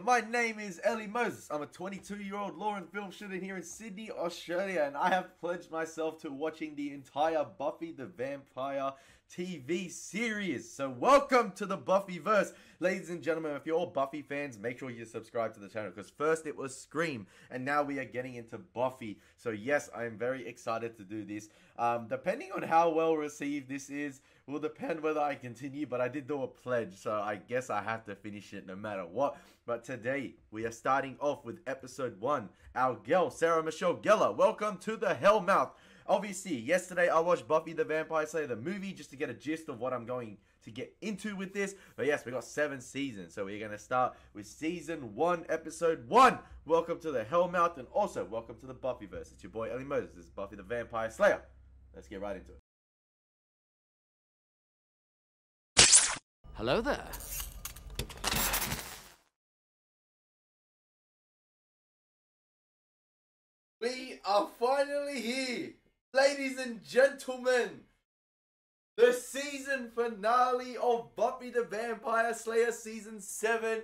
My name is Elie Moses. I'm a 22-year-old law and film student here in Sydney, Australia, and I have pledged myself to watching the entire Buffy the Vampire TV series. So welcome to the Buffyverse. Ladies and gentlemen, if you're all Buffy fans, make sure you subscribe to the channel, because first it was Scream, and now we are getting into Buffy. So yes, I am very excited to do this. Depending on how well received this is, will depend whether I continue, but I did do a pledge, so I guess I have to finish it no matter what. But today, we are starting off with episode 1. Our girl, Sarah Michelle Gellar. Welcome to the Hellmouth. Obviously, yesterday I watched Buffy the Vampire Slayer, the movie, just to get a gist of what I'm going to get into with this. But yes, we got 7 seasons, so we're going to start with season 1, episode 1. Welcome to the Hellmouth, and also welcome to the Buffyverse. It's your boy Elie Moses. This is Buffy the Vampire Slayer. Let's get right into it. Hello there. We are finally here, ladies and gentlemen. The season finale of Buffy the Vampire Slayer season 7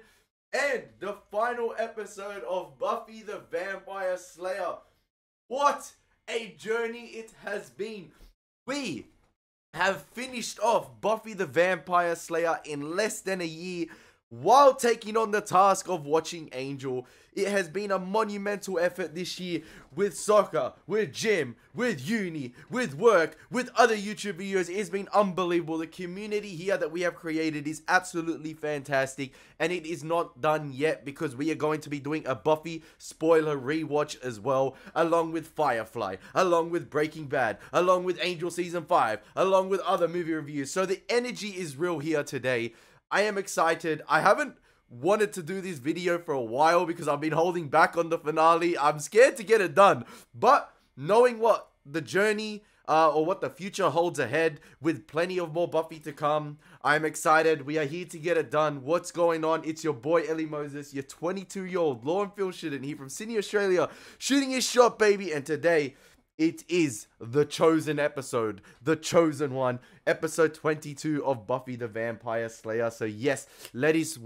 and the final episode of Buffy the Vampire Slayer. What a journey it has been. We have finished off Buffy the Vampire Slayer in less than a year while taking on the task of watching Angel. It has been a monumental effort this year with soccer, with gym, with uni, with work, with other YouTube videos. It's been unbelievable. The community here that we have created is absolutely fantastic, and it is not done yet because we are going to be doing a Buffy spoiler rewatch as well, along with Firefly, along with Breaking Bad, along with Angel Season 5, along with other movie reviews. So the energy is real here today. I am excited. I haven't wanted to do this video for a while because I've been holding back on the finale. I'm scared to get it done, but knowing what the journey or what the future holds ahead with plenty of more Buffy to come, I'm excited. We are here to get it done. What's going on? It's your boy Elie Moses, your 22-year-old law and film student here from Sydney, Australia, shooting his shot, baby. And today, it is the chosen episode, the chosen one, episode 22 of Buffy the Vampire Slayer. So yes, let us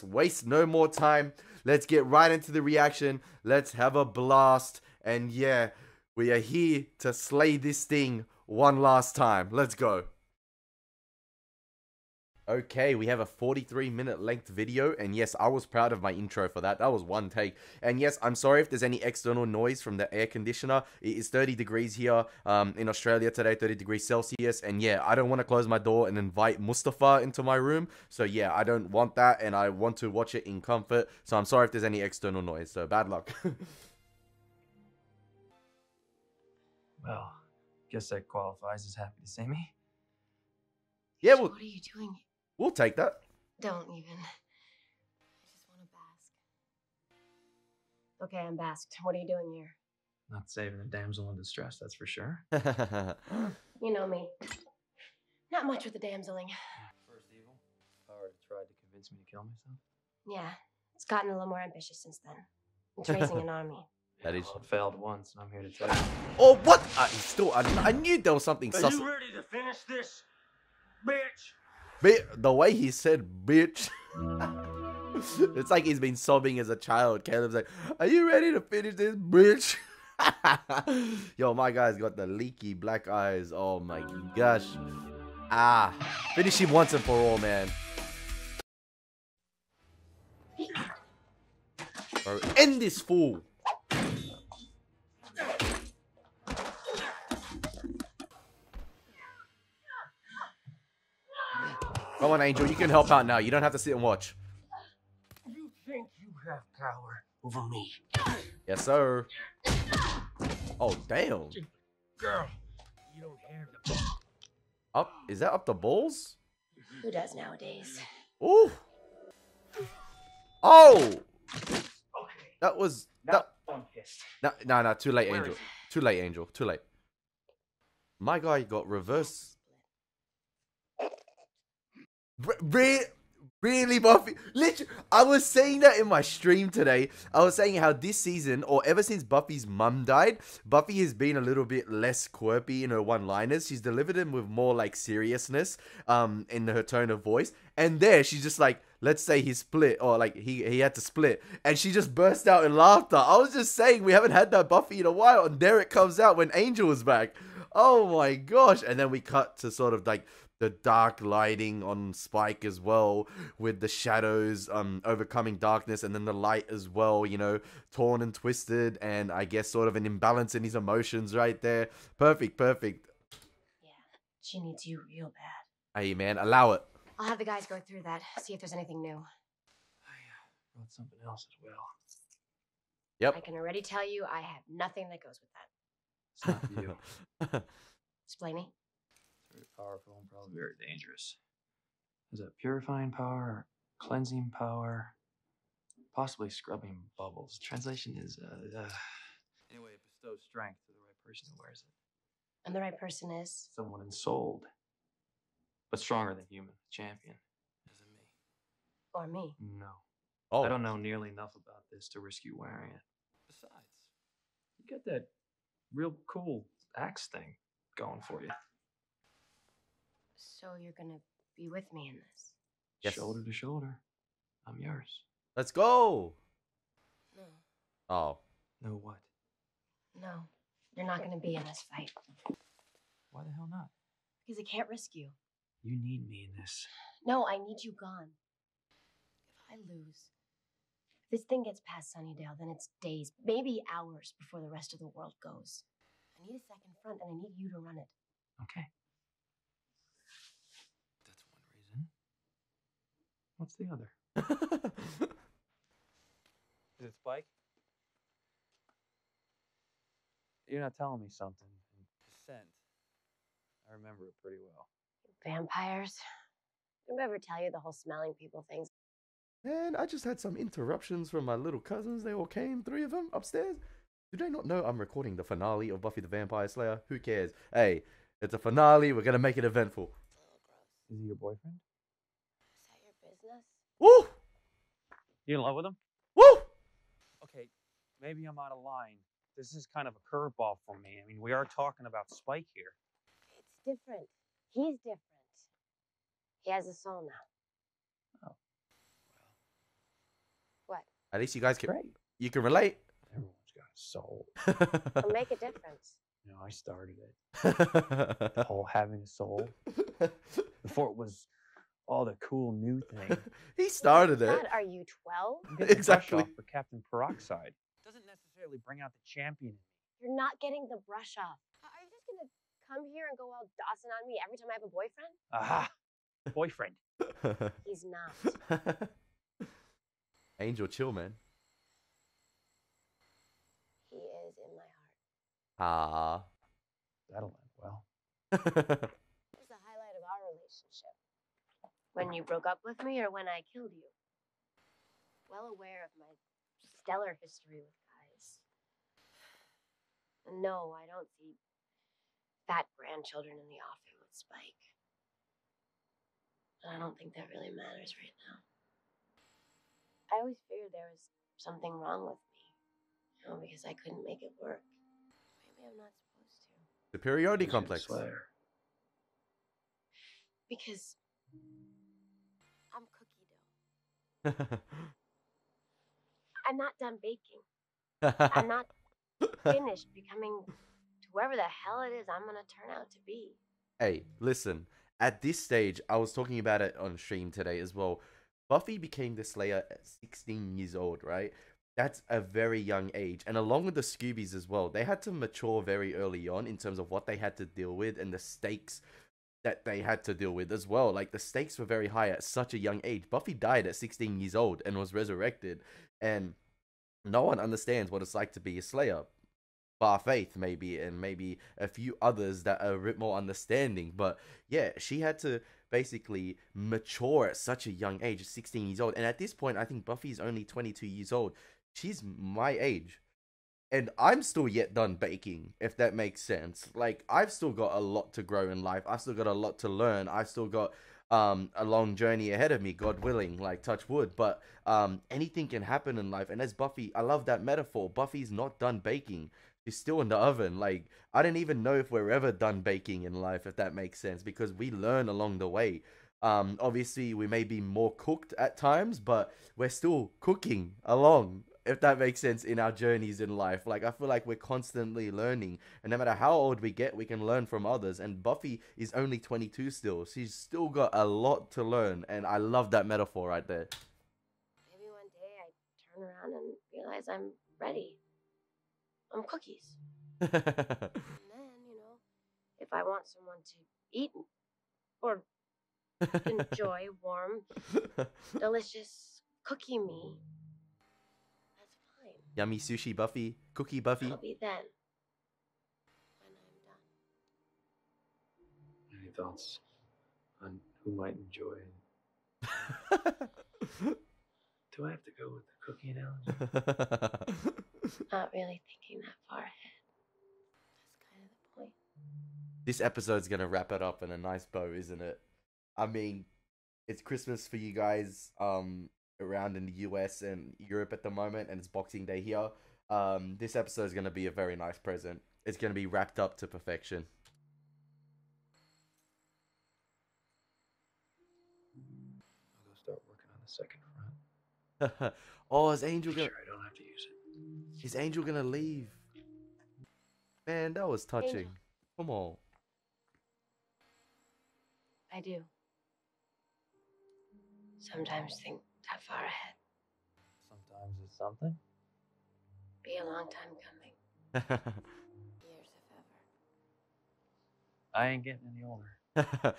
waste no more time. Let's get right into the reaction. Let's have a blast. And yeah, we are here to slay this thing one last time. Let's go. Okay, we have a 43-minute length video, and yes, I was proud of my intro for that. That was one take. And yes, I'm sorry if there's any external noise from the air conditioner. It is 30 degrees here in Australia today, 30 degrees Celsius. And yeah, I don't want to close my door and invite Mustafa into my room. So yeah, I don't want that, and I want to watch it in comfort. So I'm sorry if there's any external noise. So bad luck. Well, guess that qualifies as happy to see me. Yeah, well, What are you doing? we'll take that. Don't even. I just want to bask. Okay, I'm basked. What are you doing here? Not saving a damsel in distress, that's for sure. You know me. Not much with the damseling. First evil? I already tried to convince me to kill myself. Yeah, it's gotten a little more ambitious since then. It's raising an army. That is. Well, it failed once, and I'm here to tell you. Oh, what? I knew there was something Are sus. you ready to finish this, bitch? The way he said bitch. It's like he's been sobbing as a child. Caleb's like, are you ready to finish this, bitch? Yo, my guy's got the leaky black eyes. Oh my gosh. Finish him once and for all, man. Bro, end this fool. Come on, Angel, you can help out now. You don't have to sit and watch. You think you have power over me? Yes, sir. Oh, damn. Girl, you don't have the Up? Is that up the balls? Who does nowadays? Ooh. Oh! Okay. That was... Now I'm pissed. No, too late, Where Angel. is Too late, Angel. Too late. My guy got reverse... Really, Buffy? Literally, I was saying that in my stream today. I was saying how this season, or ever since Buffy's mum died, Buffy has been a little bit less quirky in her one-liners. She's delivered them with more, like, seriousness in her tone of voice. And there, she's just like, let's say he split, or like he had to split, and she just burst out in laughter. I was just saying, we haven't had that Buffy in a while, and there it comes out when Angel was back. Oh my gosh. And then we cut to sort of like the dark lighting on Spike as well, with the shadows overcoming darkness, and then the light as well, you know, torn and twisted, and I guess sort of an imbalance in his emotions right there. Perfect. Yeah, she needs you real bad. Hey man, allow it. I'll have the guys go through that, see if there's anything new. I brought something else as well. Yep. I can already tell you I have nothing that goes with that. It's not for you. Explaining? It's very powerful and probably very dangerous. Is it purifying power, cleansing power, possibly scrubbing bubbles? Translation is, anyway, it bestows strength to the right person who wears it. And the right person is? Someone ensouled, but stronger than human, champion. As in me. Or me. No. Oh. I don't know nearly enough about this to risk you wearing it. Besides, you got that real cool axe thing going for you. So you're gonna be with me in this? Yes. Shoulder to shoulder. I'm yours. Let's go. No. Oh. No what? No. You're not gonna be in this fight. Why the hell not? Because I can't risk you. You need me in this. No, I need you gone. If I lose, if this thing gets past Sunnydale, then it's days, maybe hours before the rest of the world goes. I need a second front, and I need you to run it. Okay. That's one reason. What's the other? Is it Spike? You're not telling me something. The scent. I remember it pretty well. Vampires? Did I ever tell you the whole smelling people thing? Man, I just had some interruptions from my little cousins. They all came, 3 of them, upstairs. Do they not know I'm recording the finale of Buffy the Vampire Slayer? Who cares? Hey, it's a finale. We're going to make it eventful. Is he your boyfriend? Is that your business? Woo! You in love with him? Woo! Okay, maybe I'm out of line. This is kind of a curveball for me. I mean, we are talking about Spike here. It's different. He's different. He has a soul now. Oh. What? At least you guys can, Great. you can relate. Everyone's got a soul. It'll make a difference. You know, I started it. The whole having a soul. Before it was all the cool new thing. He started it. Dad, are you 12? I'm getting the Exactly. brush off for Captain Peroxide. Doesn't necessarily bring out the champion in me. You're not getting the brush off. Are you just gonna come here and go all Dawson on me every time I have a boyfriend? Aha! Boyfriend. He's not. Angel, chill, man. He is in my heart. Ah. That'll end well. What was the highlight of our relationship? When you broke up with me or when I killed you? Well aware of my stellar history with guys. And no, I don't see fat grandchildren in the offing with Spike. And I don't think that really matters right now. I always figured there was something wrong with me. You know, because I couldn't make it work. Maybe I'm not supposed to. Superiority complex. Slayer. Because I'm cookie dough. I'm not done baking. I'm not finished becoming whoever the hell it is I'm gonna turn out to be. Hey, listen. At this stage, I was talking about it on stream today as well. Buffy became the Slayer at 16 years old, right? That's a very young age. And along with the Scoobies as well, they had to mature very early on in terms of what they had to deal with and the stakes that they had to deal with as well. Like, the stakes were very high at such a young age. Buffy died at 16 years old and was resurrected. And no one understands what it's like to be a Slayer. Bar Faith, maybe, and maybe a few others that are a bit more understanding. But yeah, she had to basically mature at such a young age, 16 years old. And at this point, I think Buffy's only 22 years old. She's my age. And I'm still yet done baking, if that makes sense. Like, I've still got a lot to grow in life. I've still got a lot to learn. I've still got a long journey ahead of me, God willing, like, touch wood. But anything can happen in life. And as Buffy, I love that metaphor. Buffy's not done baking. She's still in the oven. Like, I don't even know if we're ever done baking in life, if that makes sense, because we learn along the way. Obviously, we may be more cooked at times, but we're still cooking along, if that makes sense, in our journeys in life. Like, I feel like we're constantly learning, and no matter how old we get, we can learn from others. And Buffy is only 22 still. She's still got a lot to learn, and I love that metaphor right there. Maybe one day I turn around and realize I'm ready. I'm cookies. And then, if I want someone to eat or enjoy warm, delicious cookie me, that's fine. Yummy sushi Buffy, cookie Buffy. It'll be then, when I'm done. Any thoughts on who might enjoy? Do I have to go with the cookie analogy? Not really thinking that far ahead. That's kind of the point. This episode's gonna wrap it up in a nice bow, isn't it? I mean, it's Christmas for you guys around in the US and Europe at the moment, and it's Boxing Day here. This episode is gonna be a very nice present. It's gonna be wrapped up to perfection. I'll go start working on the second front. Oh, is Angel Make gonna? sure I don't have to use it. Is Angel gonna leave? Man, that was touching. Angel. Come on. I do. Sometimes think that far ahead. Sometimes it's something. Be a long time coming. Years if ever. I ain't getting any older.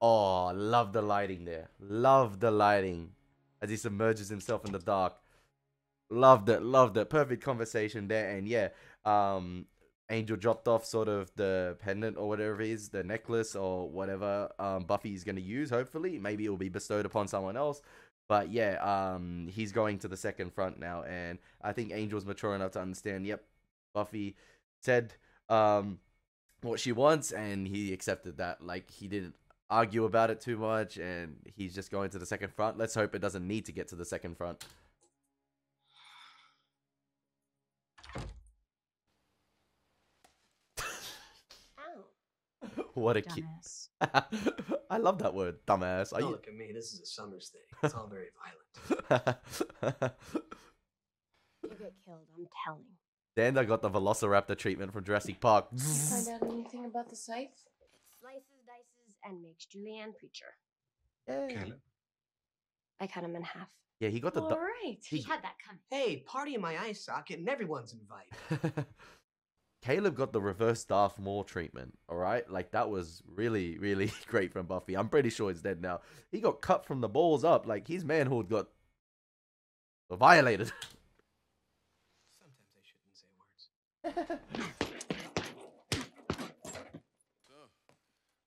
Oh, love the lighting there. Love the lighting as he submerges himself in the dark. Loved it, loved it. Perfect conversation there. And yeah, Angel dropped off sort of the pendant or whatever it is, the necklace or whatever Buffy's going to use, hopefully. Maybe it will be bestowed upon someone else. But yeah, he's going to the second front now. And I think Angel's mature enough to understand, yep, Buffy said what she wants, and he accepted that. Like, he didn't argue about it too much, and he's just going to the second front. Let's hope it doesn't need to get to the second front. Ow. What a kid. Dumbass. I love that word, dumbass. Are Don't you... look at me. This is a Summers thing. It's all very violent. You get killed, I'm telling. Then I got the Velociraptor treatment from Jurassic Park. Did you find out anything about the scythe? It slices, dices, and makes Julianne Preacher. Yay. I cut him in half. Yeah, he got the... All right. He- He had that coming. Hey, party in my eye socket and everyone's invited. Caleb got the reverse Darth Maul treatment, alright? Like, that was really, really great from Buffy. I'm pretty sure he's dead now. He got cut from the balls up. Like, his manhood got violated. Sometimes I shouldn't say words.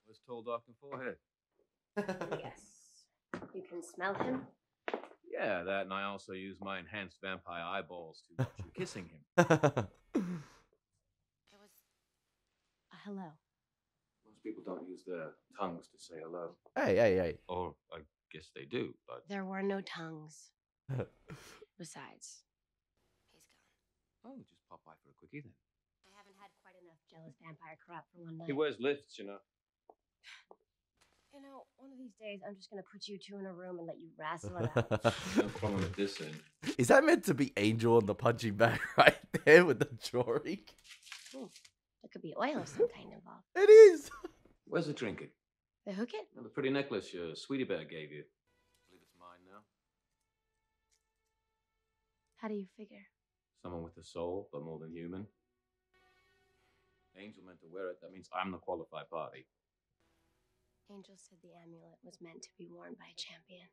Let's tall, dark, and forehead. Yes. You can smell him? Yeah, that, and I also use my enhanced vampire eyeballs to watch you kissing him. It was a hello. Most people don't use their tongues to say hello. Hey. Or I guess they do, but There were no tongues. Besides, he's gone. oh, just pop by for a quickie then. I haven't had quite enough jealous vampire crap for one night. He wears lifts, you know. You know, one of these days, I'm just gonna put you two in a room and let you wrestle it out. No problem at this end. Is that meant to be Angel on the punching bag right there with the drawing? There could be oil of some kind involved. It is. Where's the trinket? The hook it? And the pretty necklace your sweetie bear gave you. I believe it's mine now. How do you figure? Someone with a soul, but more than human. Angel meant to wear it. That means I'm the qualified party. Angel said the amulet was meant to be worn by a champion.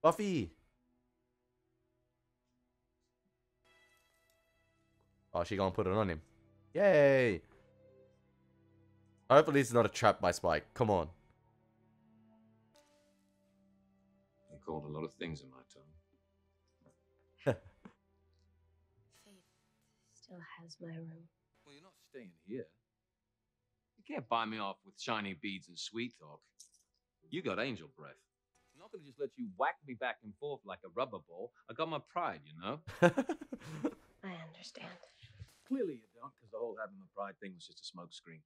Buffy. Oh, she gonna put it on him. Yay. Hopefully it's not a trap by Spike. Come on. I called a lot of things in my time. Faith still has my room. Well, you're not staying here. You can't buy me off with shiny beads and sweet talk. You got angel breath. I'm not going to just let you whack me back and forth like a rubber ball. I got my pride, you know? I understand. Clearly you don't, because the whole having my pride thing was just a smokescreen.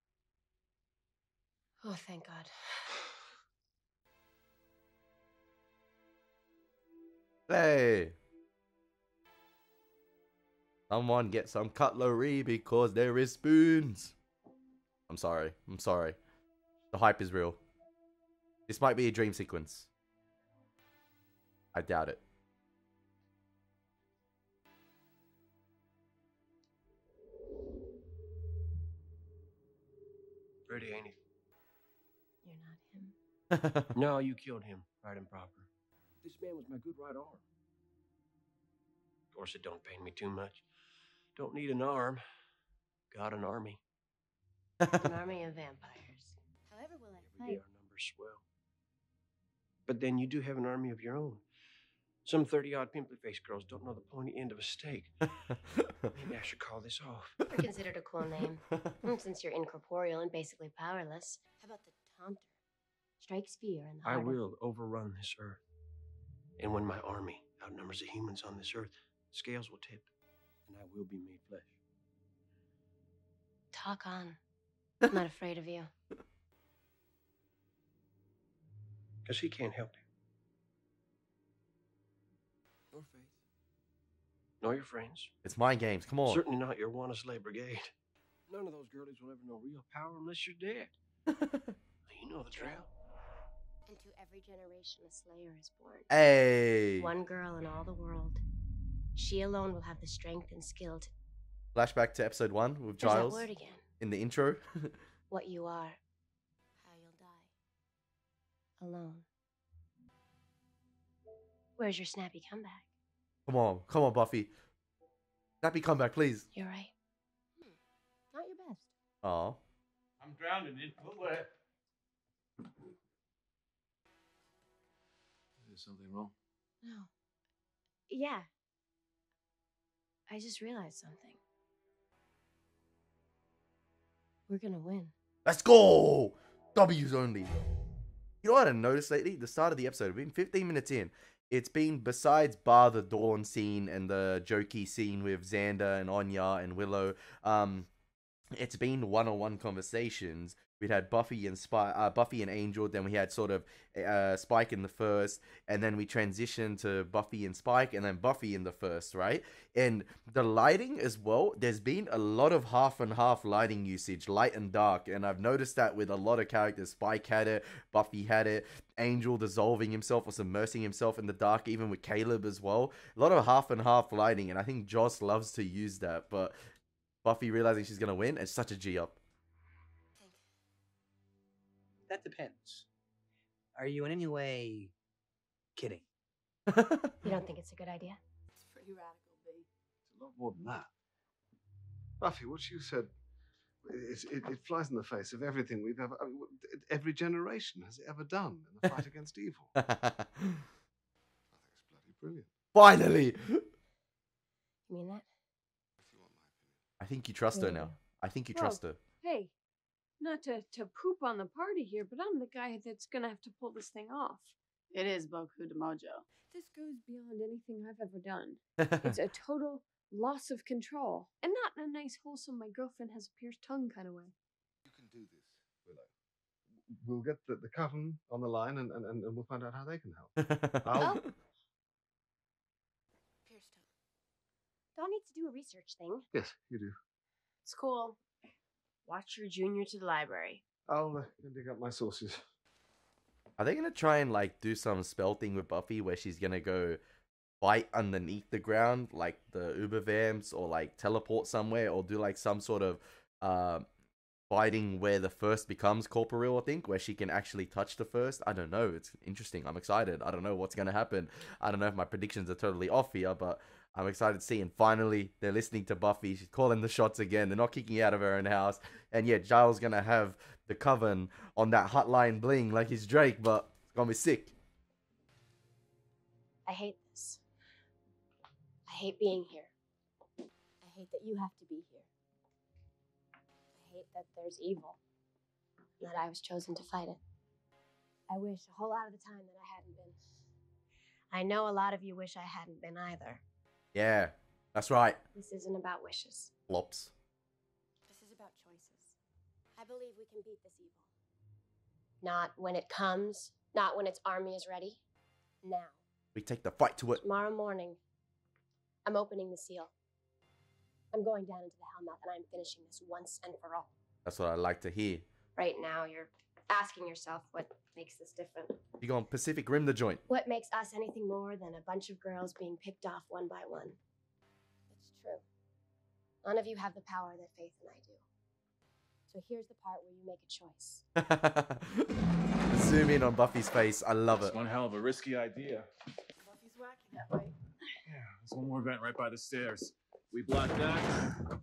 Oh, thank God. Hey. Someone get some cutlery because there is spoons. I'm sorry. I'm sorry. The hype is real. This might be a dream sequence. I doubt it. Pretty, ain't he? You're not him. No, you killed him, right and proper. This man was my good right arm. Of course, it don't pain me too much. Don't need an arm. Got an army. An army of vampires. However will I Every day fight? our numbers swell. But then you do have an army of your own. Some 30-odd pimply-faced girls don't know the pointy end of a stake. Maybe I should call this off. Never considered a cool name. Since you're incorporeal and basically powerless. How about the Taunter? Strikes fear in the I heart will overrun this earth. And when my army outnumbers the humans on this earth, scales will tip, and I will be made flesh. Talk on. I'm not afraid of you. Because he can't help you. Nor Faith. Nor your friends. It's mind games. Come on. Certainly not your Wanna Slay Brigade. None of those girlies will ever know real power unless you're dead. You know the drill. Into every generation a Slayer is born. Hey. One girl in all the world. She alone will have the strength and skill to... Flashback to episode 1 with There's that Giles word again. in the intro. What you are. How you'll die. Alone. Where's your snappy comeback? Come on, Buffy. Snappy comeback, please. You're right. Not your best. Aw. I'm drowning in footwear. Is something wrong? No. Yeah. I just realized something. We're gonna win. Let's go! W's only. You know what I noticed lately? The start of the episode, we've been 15 minutes in. It's been, besides bar the Dawn scene and the jokey scene with Xander and Anya and Willow, it's been one-on-one conversations. We'd had Buffy and Angel, then we had sort of Spike in the first, and then we transitioned to Buffy and Spike, and then Buffy in the first, right? And the lighting as well, there's been a lot of half and half lighting usage, light and dark, and I've noticed that with a lot of characters. Spike had it, Buffy had it, Angel dissolving himself or submersing himself in the dark, even with Caleb as well. A lot of half and half lighting, and I think Joss loves to use that, but Buffy realizing she's gonna win, it's such a G up. That depends. Are you in any way kidding? You don't think it's a good idea? It's pretty radical, B. It's a lot more than that. Buffy, what you said, it flies in the face of everything we've ever, every generation has ever done in the fight against evil. I think it's bloody brilliant. Finally! You mean that? If you want my opinion. I think you trust her now. I think you trust her. Hey, not to poop on the party here, but I'm the guy that's gonna have to pull this thing off. It is Boku de Mojo. This goes beyond anything I've ever done. It's a total loss of control. And not in a nice, wholesome, my girlfriend has a pierced tongue kind of way. You can do this, Willow. We'll get the coven on the line and we'll find out how they can help. I'll... Pierced tongue. Dawn needs to do a research thing. Yes, you do. It's cool. Watch your junior to the library. I'll go dig up my sources. Are they gonna try and like do some spell thing with Buffy where she's gonna go fight underneath the ground like the Uber Vamps, or like teleport somewhere, or do like some sort of fighting where the first becomes corporeal, I think, where she can actually touch the first? I don't know. It's interesting. I'm excited. I don't know what's gonna happen. I don't know if my predictions are totally off here, but I'm excited to see. And finally, they're listening to Buffy. She's calling the shots again. They're not kicking out of her own house. And yeah, Giles gonna have the coven on that hotline bling like he's Drake, but it's gonna be sick. I hate this. I hate being here. I hate that you have to be here. I hate that there's evil. And that I was chosen to fight it. I wish a whole lot of the time that I hadn't been. I know a lot of you wish I hadn't been either. Yeah, that's right. This isn't about wishes. Flops. This is about choices. I believe we can beat this evil. Not when it comes, not when its army is ready. Now. We take the fight to it. Tomorrow morning, I'm opening the seal. I'm going down into the Hellmouth, and I'm finishing this once and for all. That's what I like to hear. Right now, you're asking yourself what makes this different. You going Pacific Rim the joint. What makes us anything more than a bunch of girls being picked off one by one? It's true. None of you have the power that Faith and I do. So here's the part where you make a choice. Zoom in on Buffy's face. I love it. It's one hell of a risky idea. Buffy's wacky that way. Yeah, there's one more vent right by the stairs. We block that.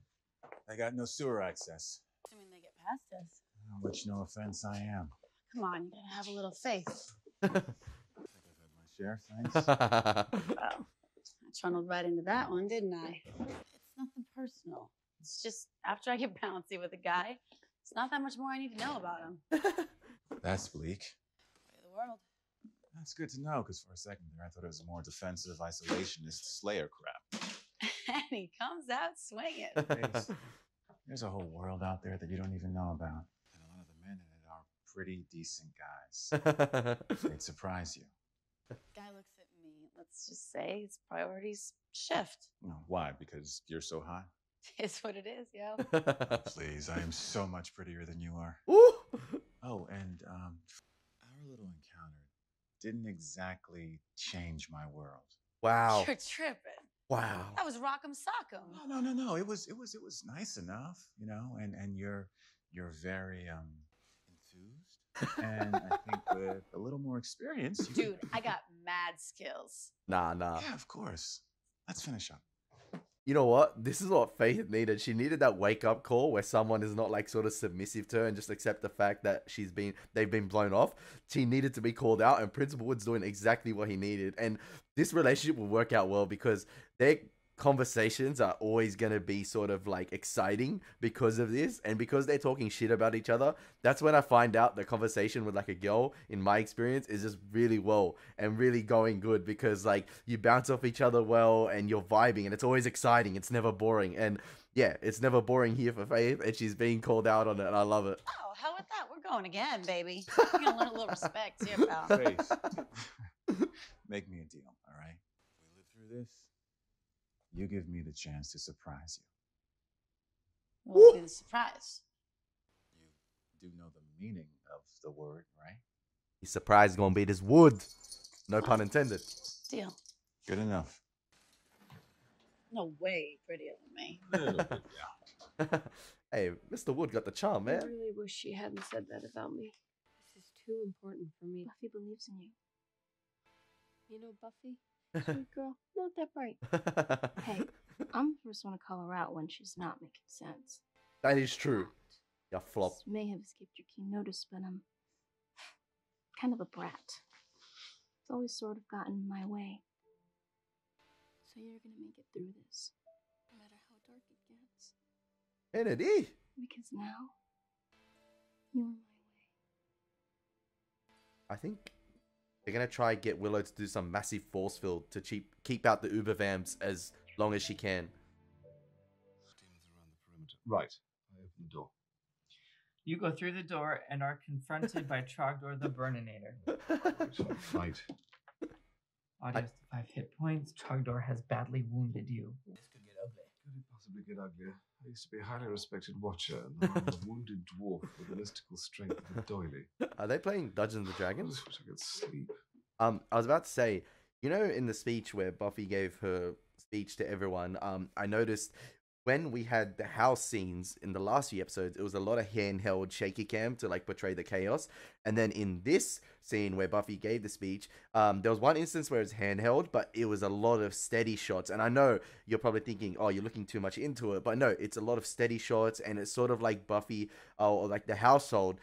I got no sewer access. Assuming they get past us. Which, no offense, I am. Come on, you gotta have a little faith. I think I've had my share, thanks. Well, I trundled right into that one, didn't I? It's nothing personal. It's just after I get bouncy with a guy, it's not that much more I need to know about him. That's bleak. Way of the world. That's good to know, because for a second there I thought it was a more defensive, isolationist Slayer crap. And he comes out swinging. There's a whole world out there that you don't even know about. And a lot of the men in it are pretty decent guys. They'd surprise you. Guy looks at me. Let's just say his priorities shift. No, why? Because you're so hot? It's what it is, yo. Please, I am so much prettier than you are. Ooh. Oh, and our little encounter didn't exactly change my world. Wow. You're tripping. Wow. That was Rock'em Sock'em. No. It was nice enough, you know. And you're very enthused. And I think with a little more experience, Dude, I got mad skills. Nah. Yeah, of course. Let's finish up. You know what? This is what Faith needed. She needed that wake up call where someone is not like sort of submissive to her and just accept the fact that they've been blown off. She needed to be called out, and Principal Wood's doing exactly what he needed. And this relationship will work out well because their conversations are always going to be sort of like exciting because of this, and because they're talking shit about each other. That's when I find out the conversation with like a girl, in my experience, is just really well and really going good, because like you bounce off each other well and you're vibing, and it's always exciting. It's never boring. And yeah, it's never boring here for Faith, and she's being called out on it, and I love it. Oh, hell with that. We're going again, baby. You're gonna learn a little respect too, pal. Faith, make me a deal, all right? If we live through this, you give me the chance to surprise you. What'll be the surprise? You do know the meaning of the word, right? He's surprised gonna be this wood. No pun intended. Deal. Good enough. No way prettier than me. Yeah. Hey, Mr. Wood got the charm, man. I really wish she hadn't said that about me. This is too important for me. Buffy believes in you. You know, Buffy? Sweet girl, not that bright. Hey, I'm the first one to call her out when she's not making sense. That is true. You flop. This may have escaped your keen notice, but I'm kind of a brat. It's always sort of gotten in my way. So you're gonna make it through this, no matter how dark it gets. Kennedy. Because now, you're my way. I think they're gonna try and get Willow to do some massive force field to keep out the Uber vamps as long as she can. Right. I open the door. You go through the door and are confronted by Trogdor the Burninator. Right. Audios to 5 hit points. Trogdor has badly wounded you. This could get ugly. Could it possibly get uglier? I used to be a highly respected watcher, and now I'm a wounded dwarf with the mystical strength of a doily. Are they playing Dungeons and I Dragons? just wish I could sleep. I was about to say, you know, in the speech where Buffy gave her speech to everyone, I noticed when we had the house scenes in the last few episodes, it was a lot of handheld shaky cam to like portray the chaos. And then in this scene where Buffy gave the speech, there was one instance where it's handheld, but it was a lot of steady shots. And I know you're probably thinking, oh, you're looking too much into it, but no, it's a lot of steady shots, and it's sort of like Buffy or like the household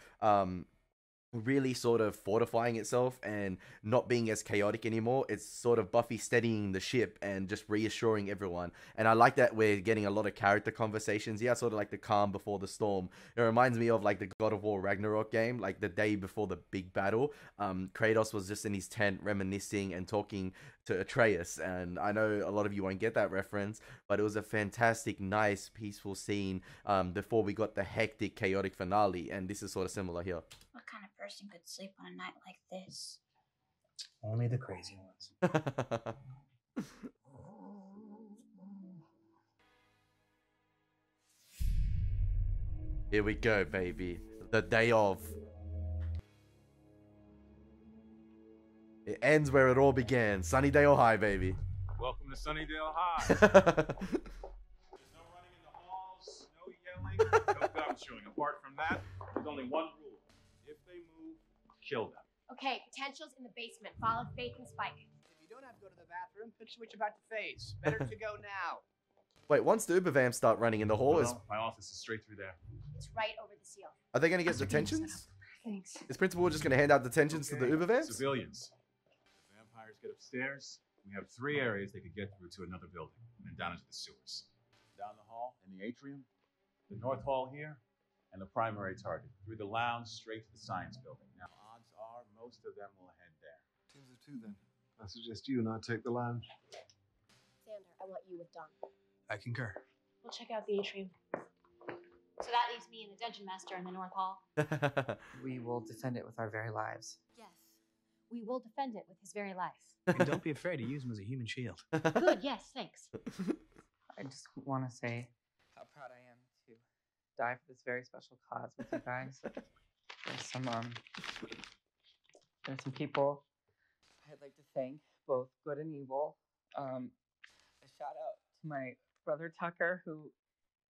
really sort of fortifying itself and not being as chaotic anymore. It's sort of Buffy steadying the ship and just reassuring everyone. And I like that we're getting a lot of character conversations. Yeah, sort of like the calm before the storm. It reminds me of like the God of War Ragnarok game, like the day before the big battle. Kratos was just in his tent reminiscing and talking to Atreus. And I know a lot of you won't get that reference, but it was a fantastic, nice, peaceful scene before we got the hectic, chaotic finale. And this is sort of similar here. What kind of person could sleep on a night like this? Only the crazy ones. Here we go, baby. The day of. It ends where it all began. Sunnydale High, baby. Welcome to Sunnydale High. There's no running in the halls, no yelling, no gum chewing. Apart from that, there's only one rule. If they move, kill them. Okay, potential's in the basement. Follow Faith and Spike. If you don't have to go to the bathroom, finish what you're about to face. Better to go now. Wait, once the Uber vamps start running in the hall, No, my office is straight through there. It's right over the seal. are they going to get detentions? Thanks. Is Principal just going to hand out detentions to the Uber vamps? Civilians. The vampires get upstairs. We have 3 areas they could get through to another building, and then down into the sewers. Down the hall, in the atrium, the north hall here, and the primary target. Through the lounge, straight to the science building. Now, odds are most of them will head there. Teams of 2 then. I suggest you and I take the lounge. Xander, I want you with Don. I concur. We'll check out the atrium. So that leaves me and the Dungeon Master in the North Hall. We will defend it with our very lives. Yes. We will defend it with his very life. And don't be afraid to use him as a human shield. Good, yes, thanks. I just want to say how proud I am to die for this very special cause with you guys. There's some people I'd like to thank, both good and evil. A shout out to my brother Tucker, who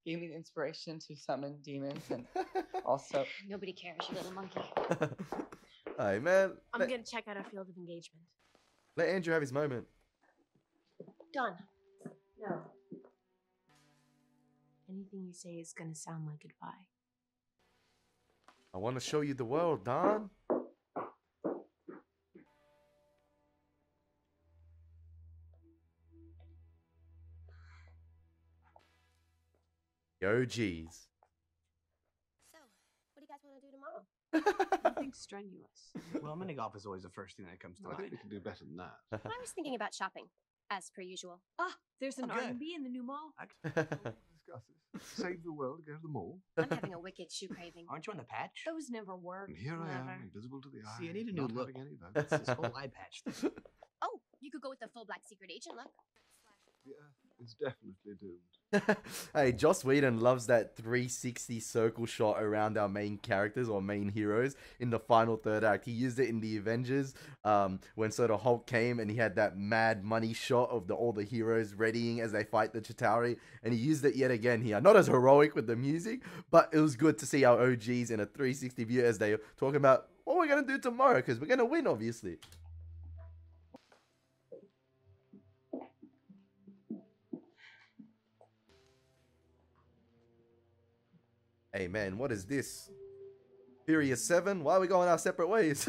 gave me the inspiration to summon demons, and also Nobody cares, you little monkey. Hey, man. I'm gonna check out our field of engagement. Let Andrew have his moment. Done. No. Anything you say is gonna sound like goodbye. I want to show you the world, Don. Yo, geez. So, what do you guys want to do tomorrow? Nothing strenuous. Well, mini golf is always the first thing that comes to I think mind. we can do better than that. I was thinking about shopping, as per usual. Ah, there's an I'm good. R&B in the new mall. Discuss this. Save the world, go to the mall. I'm having a wicked shoe craving. Aren't you on the patch? Those never work. And here I am, Never. invisible to the eye. See, I need a new not look. having any votes. It's this whole eye patch thing. Oh, you could go with the full black secret agent look. The Earth is definitely doomed. Hey, Joss Whedon loves that 360 circle shot around our main characters or main heroes in the final third act. He used it in the Avengers when sort of Hulk came and he had that mad money shot of all the heroes readying as they fight the Chitauri, and he used it yet again here. Not as heroic with the music, but it was good to see our OGs in a 360 view as they talking about what we're going to do tomorrow, because we're going to win, obviously. Hey man, what is this? Furious 7? Why are we going our separate ways?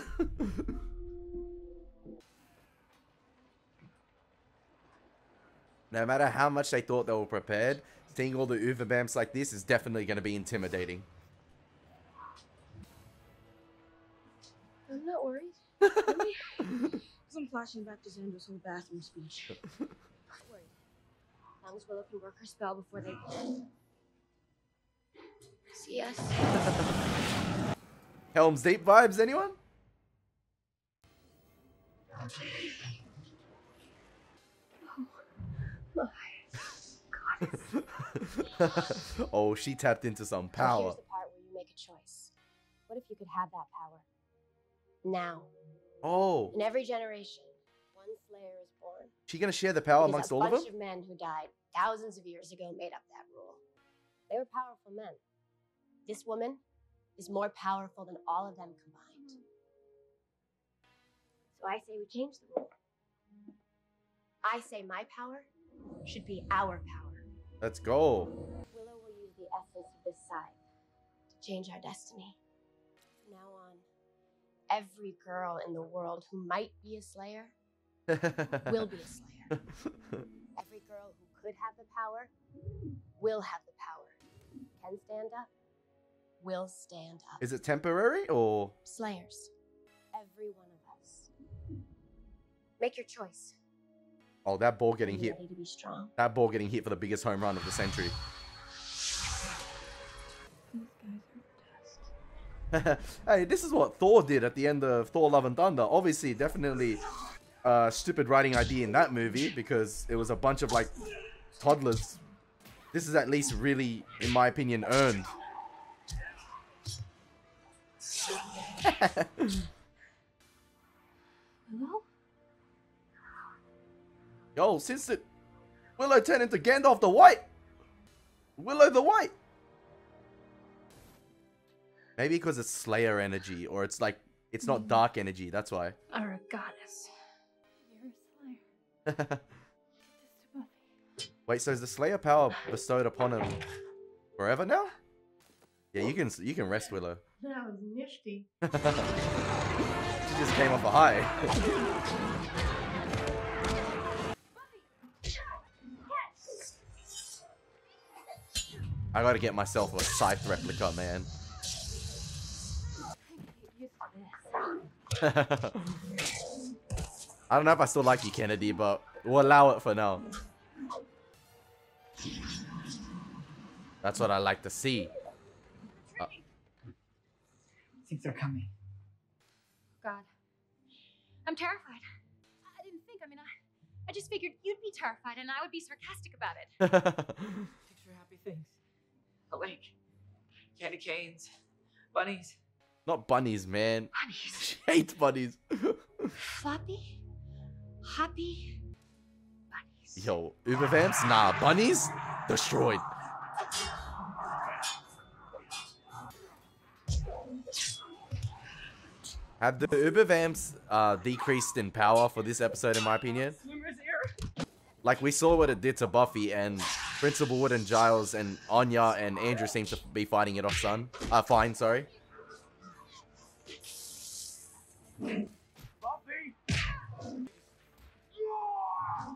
No matter how much they thought they were prepared, seeing all the Uverbamps like this is definitely going to be intimidating. I'm not worried. Really? Because I'm flashing back to Xander's whole bathroom speech. Not worried. As long as Willow can work her spell before they see us. Helm's Deep vibes, anyone? Oh, she tapped into some Now power. here's the part where you make a choice. What if you could have that power? Now, Oh, in every generation, one Slayer is born. she gonna share the power Because amongst a all of them? bunch of men who died thousands of years ago made up that rule. They were powerful men. This woman is more powerful than all of them combined. So I say we change the rule. I say my power should be our power. Let's go. Willow will use the essence of this scythe to change our destiny. From now on, every girl in the world who might be a Slayer will be a Slayer. Every girl who could have the power will have the power. Can stand up, will stand up. Is it temporary or? Slayers. Every one of us. Make your choice. Oh, that ball getting Are you hit. ready to be strong? That ball getting hit for the biggest home run of the century. These guys are the Hey, this is what Thor did at the end of Thor: Love and Thunder. Obviously, definitely stupid writing idea in that movie because it was a bunch of like toddlers. This is at least really, in my opinion, earned. Willow? Yo, since it Willow turned into Gandalf the White. Willow the White. Maybe because it's Slayer energy, or it's like it's not dark energy. That's why. Or a goddess. You're a Slayer. Wait, so is the Slayer power bestowed upon him forever now? Yeah, you can rest, Willow. That was nifty. She just came off a high. I gotta get myself a Scythe replica, man. I don't know if I still like you, Kennedy, but we'll allow it for now. That's what I like to see. I think they're coming. God. I'm terrified. I didn't think. I just figured you'd be terrified and I would be sarcastic about it. Picture happy things. A lake. Candy canes. Bunnies. Not bunnies, man. Bunnies. She hates bunnies. Floppy? Happy? Bunnies. Yo, Uber Vamps? Nah, bunnies? Destroyed. Have the Uber Vamps decreased in power for this episode, in my opinion? Like, we saw what it did to Buffy, and Principal Wood and Giles and Anya and Andrew seem to be fighting it off fine, sorry. Buffy!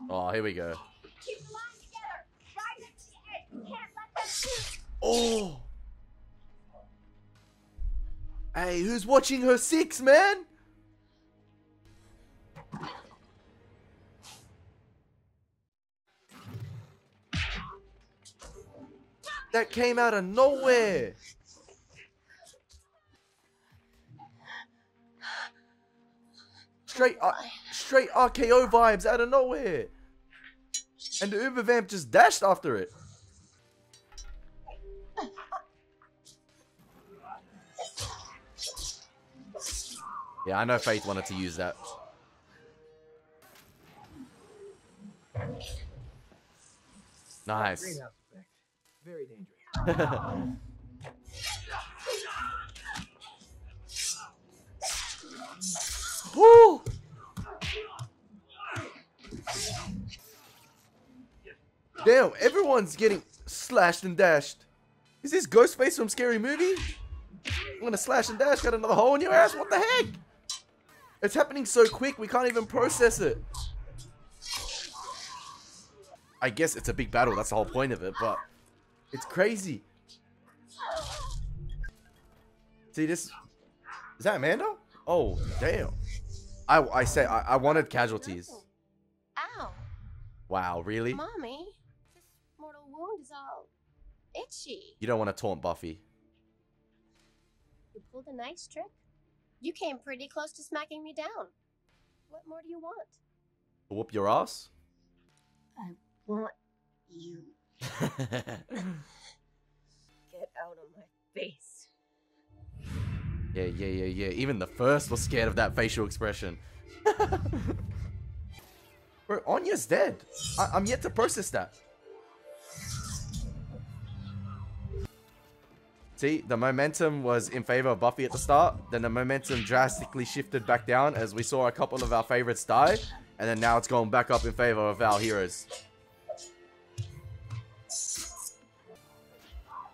Oh, here we go. Keep the line together. Right up to the edge. You can't let them shoot. Oh! Hey, who's watching her six, man? That came out of nowhere. Straight RKO vibes out of nowhere. And the Uber Vamp just dashed after it. Yeah, I know Faith wanted to use that. Nice. Greenhouse effect. Very dangerous. Woo! Damn, everyone's getting slashed and dashed. Is this Ghostface from Scary Movie? I'm gonna slash and dash, got another hole in your ass, what the heck? It's happening so quick, we can't even process it. I guess it's a big battle, that's the whole point of it, but it's crazy. See this? Is that Amanda? Oh, damn. I wanted casualties. Ow. Wow, really? Mommy, this mortal wound is all itchy. You don't want to taunt Buffy. You pulled a nice trick. You came pretty close to smacking me down. What more do you want? To whoop your ass? I want you. Get out of my face. Yeah. Even the first was scared of that facial expression. Bro, Anya's dead. I'm yet to process that. See, the momentum was in favor of Buffy at the start. Then the momentum drastically shifted back down as we saw a couple of our favorites die. And then now it's going back up in favor of our heroes.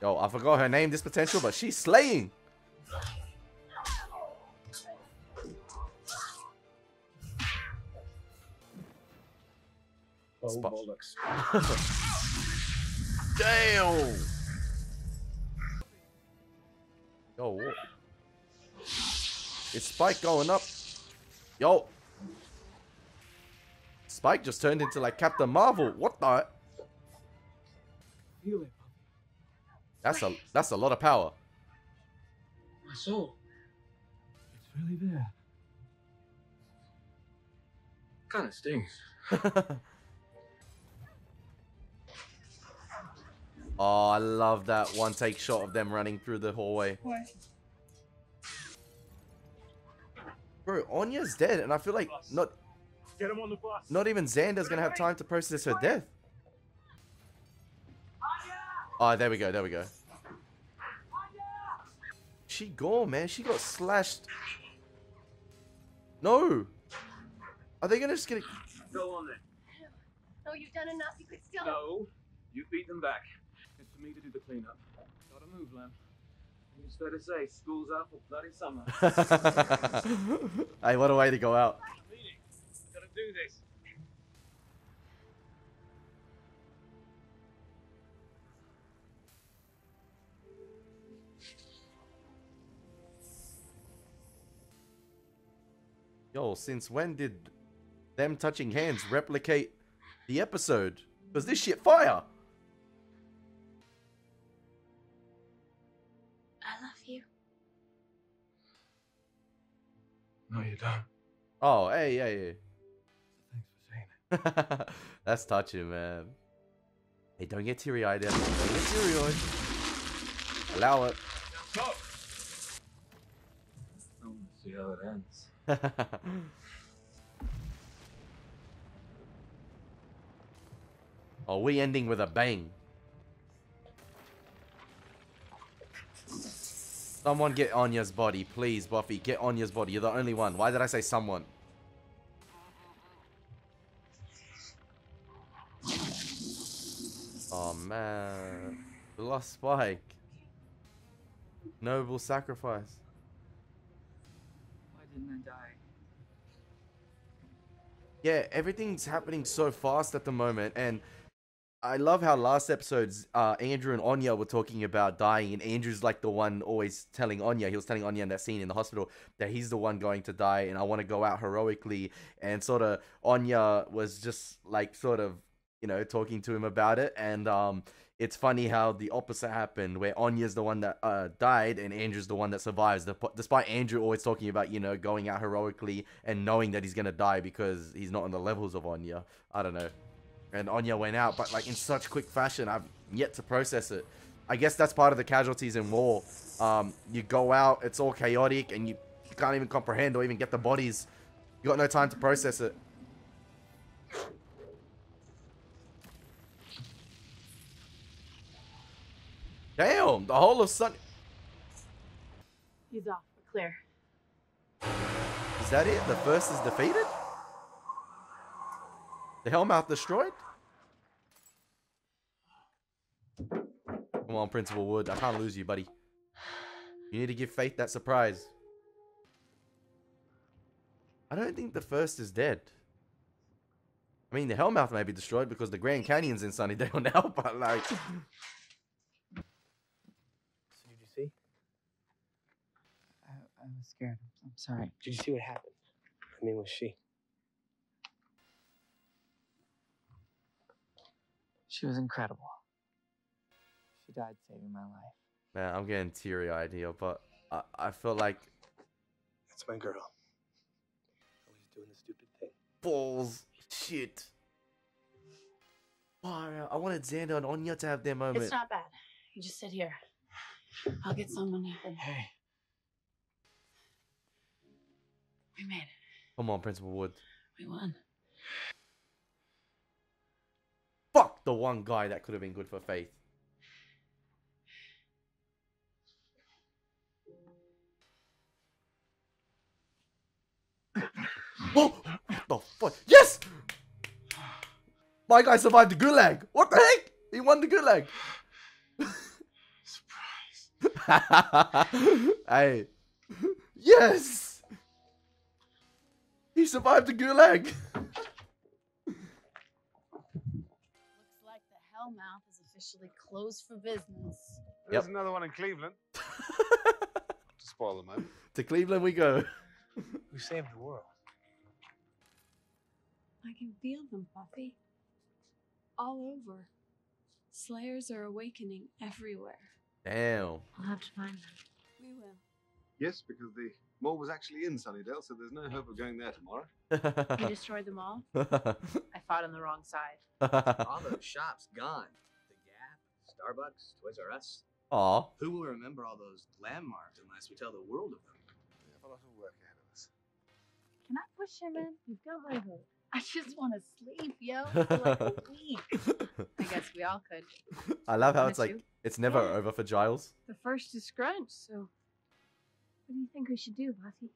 Yo, I forgot her name, this potential, but she's slaying. Oh, bollocks. Damn. Yo, what? Is Spike going up? Yo. Spike just turned into like Captain Marvel. What the? Feel it. That's a lot of power. My soul. It's really there. Kind of stings. Oh, I love that one take shot of them running through the hallway. What? Bro, Anya's dead, and I feel like not even Xander's gonna have time to process her death. Oh, there we go, there we go. She gone, man. She got slashed. No. Are they gonna just get? Go on then. No, you've done enough. You could still. No, you beat them back. It's for me to do the cleanup. Gotta move, Lem. It's fair to say, school's out for bloody summer. Hey, what a way to go out. Gotta do this. Yo, since when did them touching hands replicate the episode? Because this shit fire. I love you. No, you don't. Oh, hey, hey, hey. Thanks for saying it. That's touching, man. Hey, don't get teary-eyed. Don't get teary-eyed. Allow it. I want to see how it ends. Oh, we ending with a bang. Someone get Anya's body, please, Buffy. Get Anya's body. You're the only one. Why did I say someone? Oh, man. We lost Spike. Noble sacrifice. Why didn't I die? Yeah, everything's happening so fast at the moment, and I love how last episode's Andrew and Anya were talking about dying, and Andrew's like the one always telling Anya, he was telling Anya in that scene in the hospital that he's the one going to die, and I want to go out heroically, and sort of Anya was just like sort of, you know, talking to him about it, and it's funny how the opposite happened, where Anya's the one that died and Andrew's the one that survives, despite Andrew always talking about, you know, going out heroically and knowing that he's gonna die because he's not on the levels of Anya. I don't know. And Anya went out, but like in such quick fashion, I've yet to process it. I guess that's part of the casualties in war. You go out, it's all chaotic, and you can't even comprehend or even get the bodies. You got no time to process it. Damn, the whole of Sun... He's off. We're clear. Is that it? The first is defeated? The Hellmouth destroyed? Come on, Principal Wood. I can't lose you, buddy. You need to give Faith that surprise. I don't think the first is dead. I mean, the Hellmouth may be destroyed because the Grand Canyon's in Sunnydale now, but like... So did you see? I was scared. I'm sorry. Did you see what happened? I mean, was she? She was incredible. She died saving my life. Man, I'm getting teary-eyed here, but I feel like... That's my girl. Always doing the stupid thing. Balls. Shit. Oh, I wanted Xander and Anya to have their moment. It's not bad. You just sit here. I'll get someone. Hey. We made it. Come on, Principal Wood. We won. Fuck the one guy that could have been good for Faith. Oh, what the fuck? Yes! My guy survived the gulag. What the heck? He won the gulag. Surprise. Hey. Yes! He survived the gulag. Looks like the Hellmouth is officially closed for business. There's another one in Cleveland. To spoil the moment. To Cleveland we go. We saved the world. I can feel them, Buffy. All over. Slayers are awakening everywhere. Damn. We'll have to find them. We will. Yes, because the mall was actually in Sunnydale, so there's no hope of going there tomorrow. You destroyed them all? I fought on the wrong side. All those shops gone. The Gap, Starbucks, Toys R Us. Aw. Who will remember all those landmarks unless we tell the world of them? We have a lot of work ahead of us. Can I push him in? You've got my vote. I just want to sleep, yo, for like a week. I guess we all could. I love how Miss it's like, you? it's never Yeah. over for Giles. The first is scrunch, so what do you think we should do, Buffy?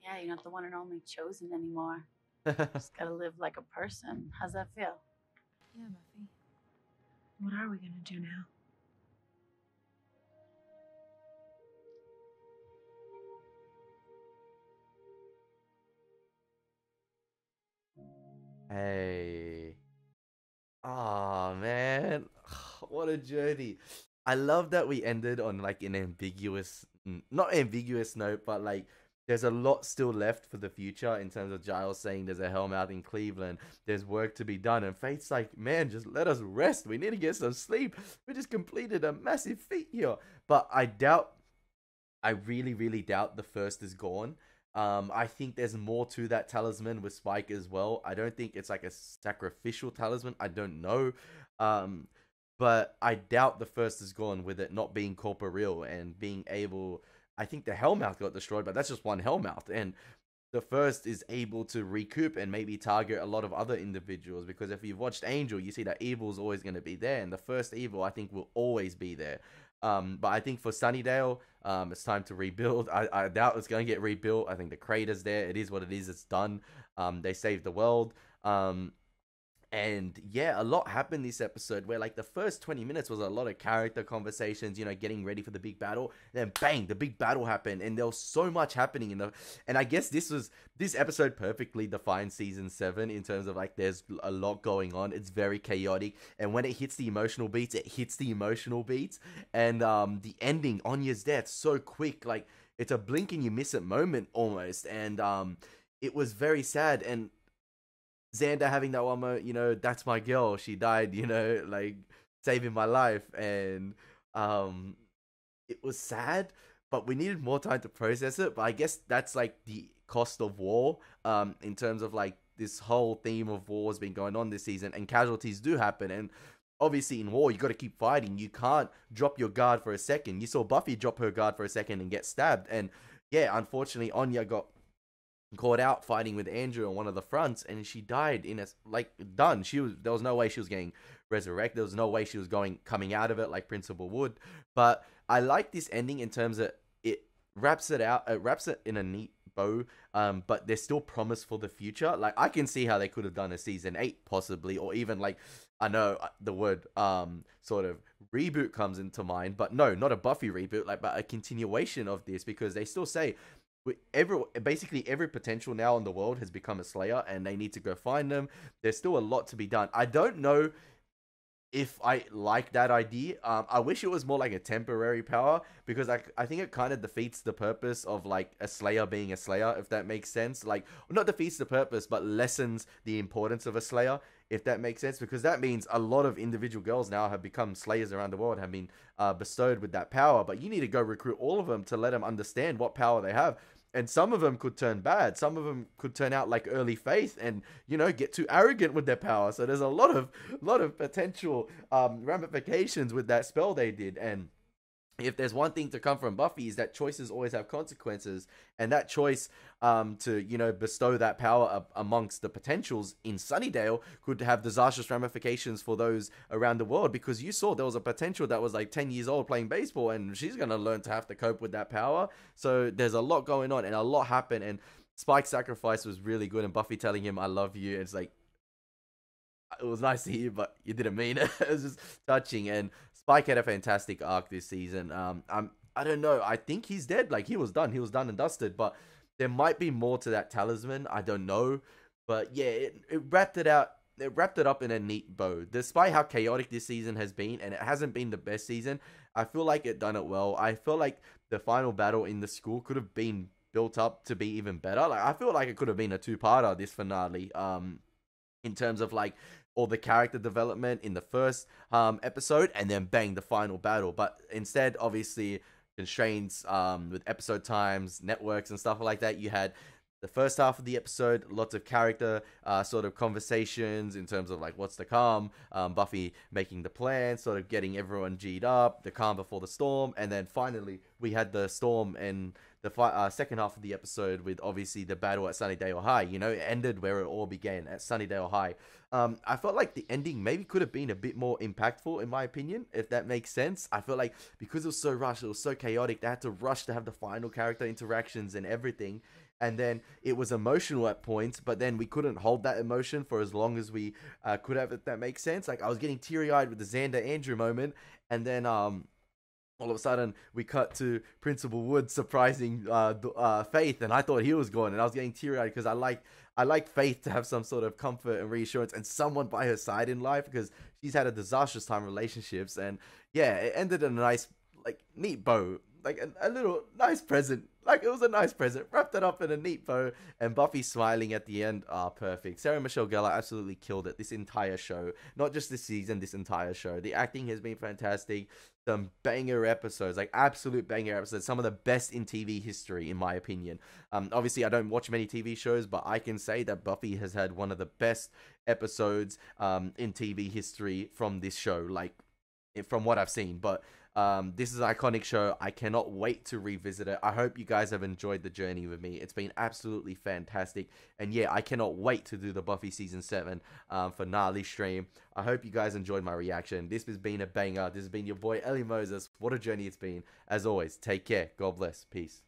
Yeah, you're not the one and only chosen anymore. Oh, Just gotta live like a person. How's that feel? Yeah, Buffy. What are we gonna do now? Hey. Oh man. What a journey. I love that we ended on like an ambiguous, not ambiguous note, but like there's a lot still left for the future in terms of Giles saying there's a Hellmouth in Cleveland. There's work to be done. And Faith's like, man, just let us rest. We need to get some sleep. We just completed a massive feat here. But I really, really doubt the first is gone. I think there's more to that talisman with Spike as well. I don't think it's like a sacrificial talisman. I don't know. But I doubt the first is gone with it not being corporeal and being able... I think the Hellmouth got destroyed, but that's just one Hellmouth. And the first is able to recoup and maybe target a lot of other individuals. Because if you've watched Angel, you see that evil is always going to be there. And the first evil, I think, will always be there. But I think for Sunnydale, it's time to rebuild. I doubt it's going to get rebuilt. I think the crater's there. It is what it is. It's done. They saved the world. And yeah, a lot happened this episode where like the first 20 minutes was a lot of character conversations, you know, getting ready for the big battle. Then bang, the big battle happened and there was so much happening and I guess this episode perfectly defines season 7 in terms of like there's a lot going on. It's very chaotic. And when it hits the emotional beats, it hits the emotional beats. And the ending, Anya's death, so quick. Like it's a blink and you miss it moment almost. And it was very sad. And Xander having that one moment, you know, that's my girl. She died, you know, like saving my life. And it was sad, but we needed more time to process it. But I guess that's like the cost of war in terms of like this whole theme of war has been going on this season and casualties do happen. And obviously in war, you got to keep fighting. You can't drop your guard for a second. You saw Buffy drop her guard for a second and get stabbed. And yeah, unfortunately, Anya got caught out fighting with Andrew on one of the fronts and she died in a done. There was no way she was getting resurrected. There was no way she was coming out of it like Principal would. But I like this ending in terms of it wraps it in a neat bow. But there's still promise for the future. Like I can see how they could have done a season 8 possibly, or even like I know the word sort of reboot comes into mind, but no, not a Buffy reboot, like but a continuation of this, because they still say basically every potential now in the world has become a Slayer and they need to go find them. There's still a lot to be done. I don't know if I like that idea. I wish it was more like a temporary power, because I think it kind of defeats the purpose of like a Slayer being a Slayer, if that makes sense. Like not defeats the purpose, but lessens the importance of a Slayer, if that makes sense, because that means a lot of individual girls now have become Slayers around the world, have been bestowed with that power, but you need to go recruit all of them to let them understand what power they have. And some of them could turn bad. Some of them could turn out like early Faith and, you know, get too arrogant with their power. So there's a lot of potential ramifications with that spell they did. And if there's one thing to come from Buffy is that choices always have consequences, and that choice to, you know, bestow that power amongst the potentials in Sunnydale could have disastrous ramifications for those around the world, because you saw there was a potential that was like 10 years old playing baseball, and she's going to learn to have to cope with that power. So there's a lot going on and a lot happened, and Spike's sacrifice was really good, and Buffy telling him I love you, it's like, it was nice to hear, but you didn't mean it. It was just touching. And Spike had a fantastic arc this season. I don't know. I think he's dead. Like he was done and dusted. But there might be more to that talisman. I don't know. But yeah, it wrapped it out. It wrapped it up in a neat bow. Despite how chaotic this season has been, and it hasn't been the best season, I feel like it done it well. I feel like the final battle in the school could have been built up to be even better. Like I feel like it could have been a 2-parter, this finale. In terms of like all the character development in the first episode, and then bang, the final battle. But instead, obviously, constraints with episode times, networks, and stuff like that. You had the first half of the episode, lots of character sort of conversations in terms of like what's to come, Buffy making the plan, sort of getting everyone G'd up, the calm before the storm, and then finally we had the storm and the second half of the episode with obviously the battle at Sunnydale High. You know, it ended where it all began, at Sunnydale High. I felt like the ending maybe could have been a bit more impactful, in my opinion, if that makes sense. I feel like because it was so rushed, it was so chaotic, they had to rush to have the final character interactions and everything. And then it was emotional at points, but then we couldn't hold that emotion for as long as we could have, if that makes sense. Like, I was getting teary-eyed with the Xander Andrew moment, and then all of a sudden we cut to Principal Wood surprising Faith, and I thought he was gone, and I was getting teary-eyed because I like Faith to have some sort of comfort and reassurance and someone by her side in life, because she's had a disastrous time in relationships. And yeah, it ended in a nice, like, neat bow, like a little nice present. Like, it was a nice present, wrapped it up in a neat bow, and Buffy smiling at the end. Perfect. Sarah Michelle Gellar absolutely killed it this entire show. Not just this season, this entire show. The acting has been fantastic. Some banger episodes, like absolute banger episodes. Some of the best in TV history, in my opinion. Obviously, I don't watch many TV shows, but I can say that Buffy has had one of the best episodes in TV history from this show, like, from what I've seen. But this is an iconic show. I cannot wait to revisit it. I hope you guys have enjoyed the journey with me. It's been absolutely fantastic. And yeah, I cannot wait to do the Buffy Season 7 finale stream. I hope you guys enjoyed my reaction. This has been a banger. This has been your boy, Elie Moses. What a journey it's been. As always, take care. God bless. Peace.